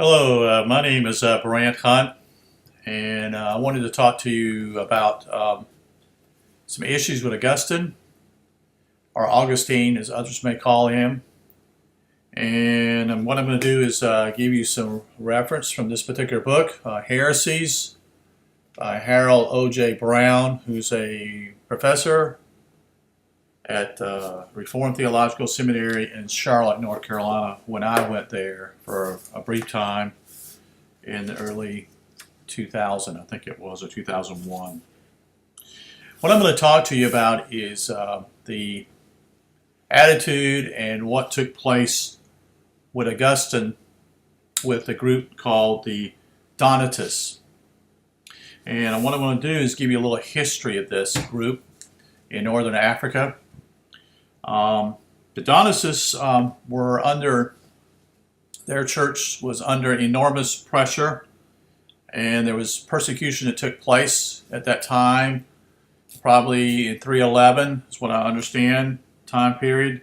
Hello, my name is Brant Hunt, and I wanted to talk to you about some issues with Augustine, or Augustine as others may call him. And what I'm going to do is give you some reference from this particular book, Heresies by Harold O.J. Brown, who's a professor at Reformed Theological Seminary in Charlotte, North Carolina, when I went there for a brief time in the early 2000, I think it was, or 2001. What I'm going to talk to you about is the attitude and what took place with Augustine with a group called the Donatists. And what I'm going to do is give you a little history of this group in northern Africa. The Donatists were under, their church was under enormous pressure, and there was persecution that took place at that time, probably in 311 is what I understand, time period.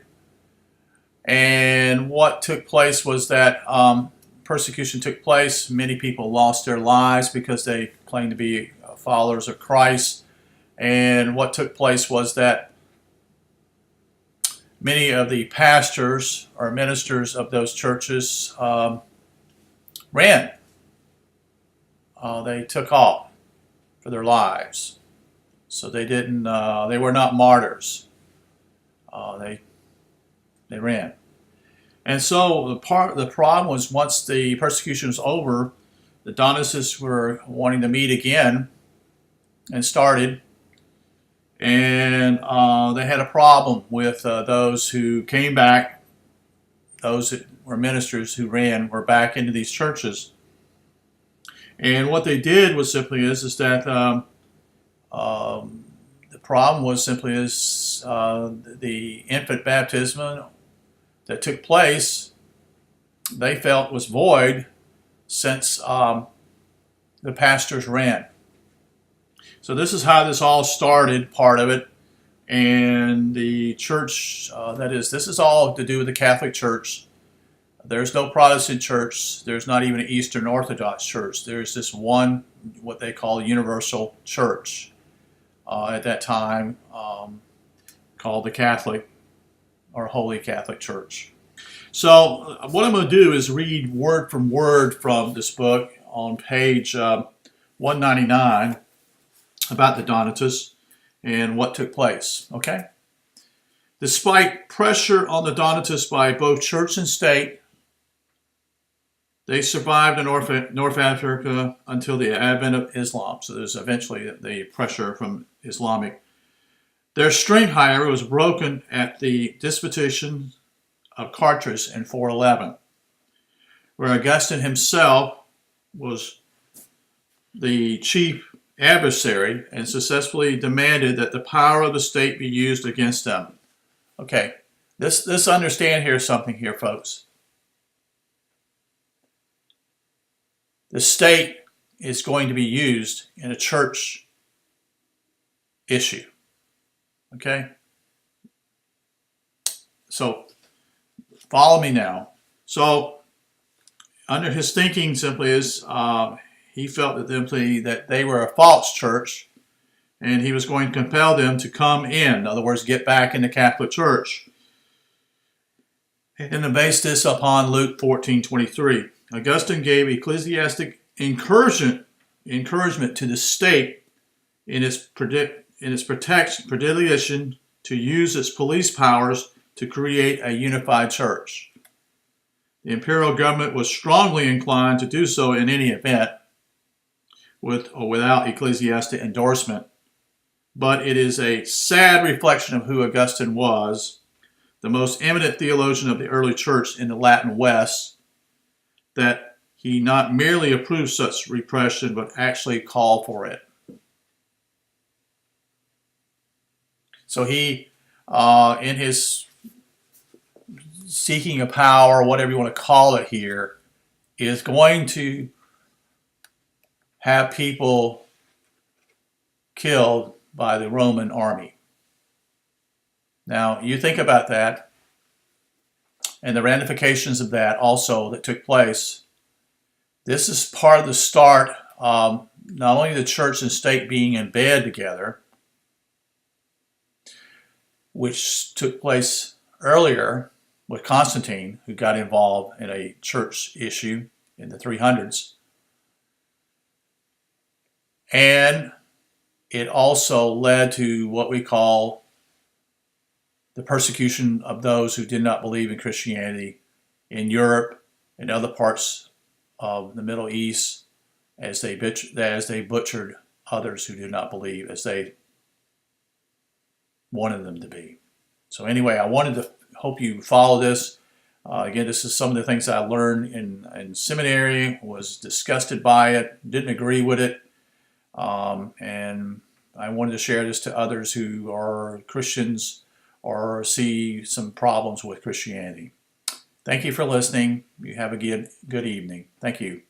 And what took place was that persecution took place. Many people lost their lives because they claimed to be followers of Christ. And what took place was that many of the pastors or ministers of those churches ran. They took off for their lives. So they didn't. They were not martyrs. They ran. And so the problem was, once the persecution was over, the Donatists were wanting to meet again, and started. And they had a problem with those who came back. Those that were ministers who ran were back into these churches. And what they did was simply is that the problem was simply the infant baptism that took place, they felt was void since the pastors ran. So this is how this all started, part of it. And the church, this is all to do with the Catholic Church. There's no Protestant church. There's not even an Eastern Orthodox church. There's this one, what they call universal church at that time, called the Catholic or Holy Catholic Church. So what I'm going to do is read word from word from this book on page 199 about the Donatists and what took place. Okay? Despite pressure on the Donatists by both church and state, they survived in North Africa until the advent of Islam. So there's eventually the pressure from Islamic. Their strength, however, was broken at the disputation of Chartres in 411, where Augustine himself was the chief adversary and successfully demanded that the power of the state be used against them. Okay, let's understand here something here, folks. The state is going to be used in a church issue. Okay? So, follow me now. So, under his thinking simply is, he felt that they were a false church, and he was going to compel them to come in other words, get back in the Catholic Church. And to base this upon Luke 14:23. Augustine gave ecclesiastic encouragement to the state in its predilection to use its police powers to create a unified church. The imperial government was strongly inclined to do so in any event, with or without ecclesiastic endorsement. But it is a sad reflection of who Augustine was, the most eminent theologian of the early church in the Latin West, that he not merely approved such repression, but actually called for it. So he, in his seeking of power, whatever you want to call it here, is going to have people killed by the Roman army. Now, you think about that, and the ramifications of that also that took place This is part of the start, not only the church and state being in bed together, which took place earlier with Constantine, who got involved in a church issue in the 300s. And it also led to what we call the persecution of those who did not believe in Christianity in Europe and other parts of the Middle East, as they butchered others who did not believe as they wanted them to be. So anyway, I wanted to hope you follow this. Again, this is some of the things I learned in seminary, was disgusted by it, didn't agree with it, and I wanted to share this to others who are Christians or see some problems with Christianity. Thank you for listening. You have a good evening. Thank you.